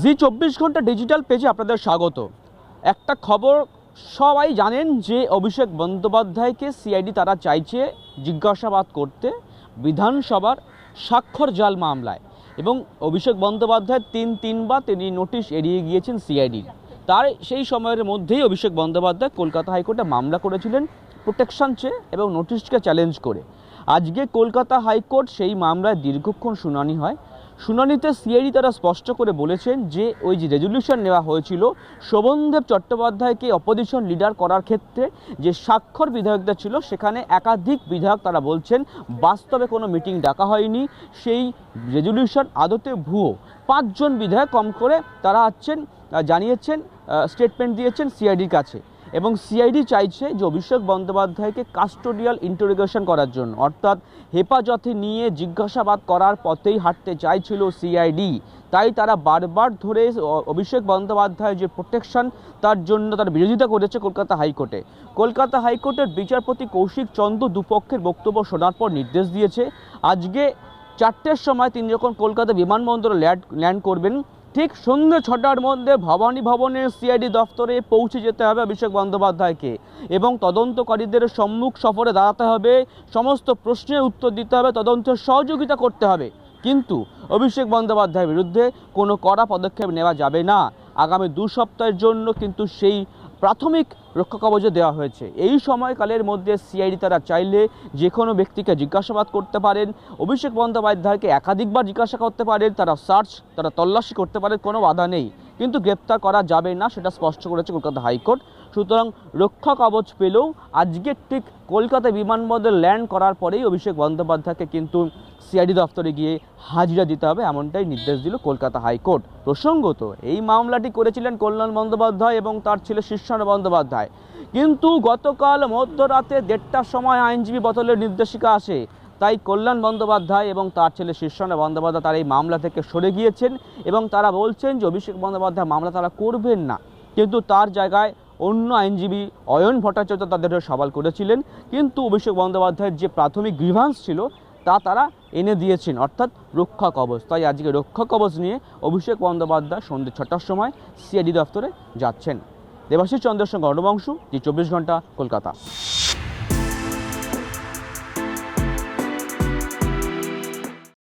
জি 24 ঘন্টা ডিজিটাল পেজে আপনাদের স্বাগত। একটা খবর সবাই জানেন যে অভিষেক বন্দ্যোপাধ্যায়কে সিআইডি তারা চাইছে জিজ্ঞাসাবাদ করতে বিধানসভার স্বাক্ষর জাল মামলায়, এবং অভিষেক বন্দ্যোপাধ্যায় তিনবার তিনি নোটিশ এড়িয়ে গিয়েছেন সিআইডির। তার সেই সময়ের মধ্যেই অভিষেক বন্দ্যোপাধ্যায় কলকাতা হাইকোর্টে মামলা করেছিলেন প্রোটেকশন চেয়ে এবং নোটিশকে চ্যালেঞ্জ করে। আজকে কলকাতা হাইকোর্ট সেই মামলায় দীর্ঘক্ষণ শুনানি হয়। শুনানিতে সিআইডি তারা স্পষ্ট করে বলেছেন যে ওই যে রেজলিউশন নেওয়া হয়েছিল শোভনদেব চট্টোপাধ্যায়কে অপোজিশন লিডার করার ক্ষেত্রে যে স্বাক্ষর বিধায়কদের ছিল, সেখানে একাধিক বিধায়ক তারা বলছেন বাস্তবে কোনো মিটিং ডাকা হয়নি, সেই রেজলিউশন আদতে ভুয়ো। 5 জন বিধায়ক কম করে তারা জানিয়েছেন, স্টেটমেন্ট দিয়েছেন সিআইডির কাছে, এবং সিআইডি চাইছে যে অভিষেক বন্দ্যোপাধ্যায়কে কাস্টোডিয়াল ইন্টারোগেশন করার জন্য, অর্থাৎ হেফাজতে নিয়ে জিজ্ঞাসাবাদ করার পথেই হাঁটতে চাইছিল সিআইডি। তাই তারা বারবার ধরে অভিষেক বন্দ্যোপাধ্যায় যে প্রোটেকশন, তার জন্য তার বিরোধিতা করেছে কলকাতা হাইকোর্টে। কলকাতা হাইকোর্টের বিচারপতি কৌশিক চন্দ্র দুপক্ষের বক্তব্য শোনার পর নির্দেশ দিয়েছে আজকে 4টের সময় তিনি যখন কলকাতা বিমানবন্দরে ল্যান্ড করবেন, ঠিক সন্ধ্যে 6টার মধ্যে ভবানী ভবনের সিআইডি দফতরে পৌঁছে যেতে হবে অভিষেক বন্দ্যোপাধ্যায়কে, এবং তদন্তকারীদের সম্মুখ সফরে দাঁড়াতে হবে, সমস্ত প্রশ্নের উত্তর দিতে হবে, তদন্তের সহযোগিতা করতে হবে। কিন্তু অভিষেক বন্দ্যোপাধ্যায়ের বিরুদ্ধে কোনো কড়া পদক্ষেপ নেওয়া যাবে না। আগামী 2 সপ্তাহের জন্য কিন্তু সেই প্রাথমিক রক্ষা কবচ দেওয়া হয়েছে। এই সময়কালের মধ্যে সিআইডি তারা চাইলে যে কোনো ব্যক্তিকে জিজ্ঞাসাবাদ করতে পারেন, অভিষেক বন্দ্যোপাধ্যায়কে একাধিকবার জিজ্ঞাসা করতে পারেন, তারা তল্লাশি করতে পারেন, কোনো বাধা নেই, কিন্তু গ্রেপ্তার করা যাবে না, সেটা স্পষ্ট করেছে কলকাতা হাইকোর্ট। সুতরাং রক্ষা কবচ পেলেও আজকে ঠিক কলকাতা বিমানবন্দরে ল্যান্ড করার পরেই অভিষেক বন্দ্যোপাধ্যায়কে কিন্তু সিআইডি দফতরে গিয়ে হাজিরা দিতে হবে, এমনটাই নির্দেশ দিল কলকাতা হাইকোর্ট। প্রসঙ্গত এই মামলাটি করেছিলেন কল্যাণ বন্দ্যোপাধ্যায় এবং তার ছেলে শীর্ষেন্দু বন্দ্যোপাধ্যায়, কিন্তু গতকাল মধ্যরাতে 1:30টার সময় আইনজীবী বদলের নির্দেশিকা আসে। তাই কল্যাণ বন্দ্যোপাধ্যায় এবং তার ছেলে শীর্ষেন্দু বন্দ্যোপাধ্যায় তারা এই মামলা থেকে সরে গিয়েছেন, এবং তারা বলছেন যে অভিষেক বন্দ্যোপাধ্যায় মামলা তারা করবেন না, কিন্তু তার জায়গায় অন্য আইনজীবী অয়ন ভট্টাচার্য তাদের সওয়াল করেছিলেন। কিন্তু অভিষেক বন্দ্যোপাধ্যায়ের যে প্রাথমিক গ্রিভান্স ছিল তা তারা এনে দিয়েছেন, অর্থাৎ রক্ষা কবচ। তাই আজকে রক্ষা কবচ নিয়ে অভিষেক বন্দ্যোপাধ্যায় সন্ধ্যে 6টার সময় সিআইডি দফতরে যাচ্ছেন। দেবাশিস চন্দ্রের সঙ্গে অর্ণবংশু, জি 24 ঘন্টা, কলকাতা।